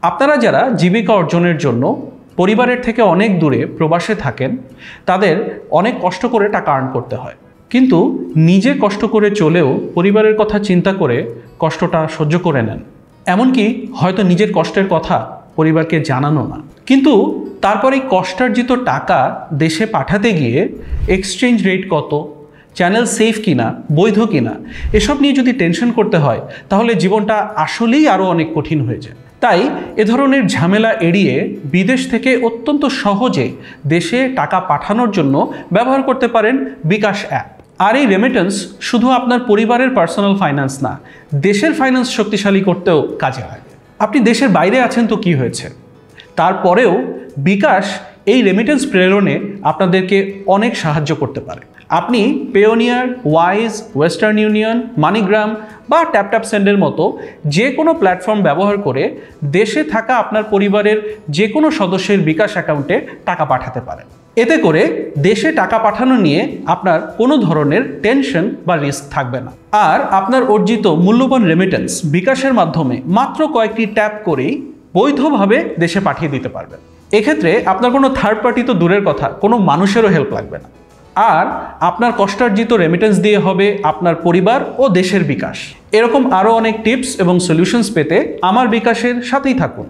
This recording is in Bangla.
আপনারা যারা জীবিকা অর্জনের জন্য পরিবারের থেকে অনেক দূরে প্রবাসে থাকেন, তাদের অনেক কষ্ট করে টাকা আর্ন করতে হয়, কিন্তু নিজে কষ্ট করে চলেও পরিবারের কথা চিন্তা করে কষ্টটা সহ্য করে নেন। এমনকি হয়তো নিজের কষ্টের কথা পরিবারকে জানানো না, কিন্তু তারপরে কষ্টার্জিত টাকা দেশে পাঠাতে গিয়ে এক্সচেঞ্জ রেট কত, চ্যানেল সেফ কিনা, বৈধ কিনা, এসব নিয়ে যদি টেনশন করতে হয় তাহলে জীবনটা আসলেই আরও অনেক কঠিন হয়ে যায়। তাই এ ধরনের ঝামেলা এড়িয়ে বিদেশ থেকে অত্যন্ত সহজে দেশে টাকা পাঠানোর জন্য ব্যবহার করতে পারেন বিকাশ অ্যাপ। আর এই রেমিটেন্স শুধু আপনার পরিবারের পার্সোনাল ফাইন্যান্স না, দেশের ফাইন্যান্স শক্তিশালী করতেও কাজে লাগে। আপনি দেশের বাইরে আছেন তো কি হয়েছে, তারপরেও বিকাশ এই রেমিটেন্স প্রেরণে আপনাদেরকে অনেক সাহায্য করতে পারে। আপনি Payoneer, wise, western union, MoneyGram বা ট্যাপট্যাপ সেন্ডের মতো যে কোনো প্ল্যাটফর্ম ব্যবহার করে দেশে থাকা আপনার পরিবারের যে কোনো সদস্যের বিকাশ অ্যাকাউন্টে টাকা পাঠাতে পারেন। এতে করে দেশে টাকা পাঠানো নিয়ে আপনার কোনো ধরনের টেনশন বা রিস্ক থাকবে না। আর আপনার অর্জিত মূল্যবান রেমিটেন্স বিকাশের মাধ্যমে মাত্র কয়েকটি ট্যাপ করেই বৈধভাবে দেশে পাঠিয়ে দিতে পারবেন। এক্ষেত্রে আপনার কোনো থার্ড পার্টি তো দূরের কথা, কোনো মানুষেরও হেল্প লাগবে না। আর আপনার কষ্টার্জিত রেমিটেন্স দিয়ে হবে আপনার পরিবার ও দেশের বিকাশ। এরকম আরও অনেক টিপস এবং সলিউশনস পেতে আমার বিকাশের সাথেই থাকুন।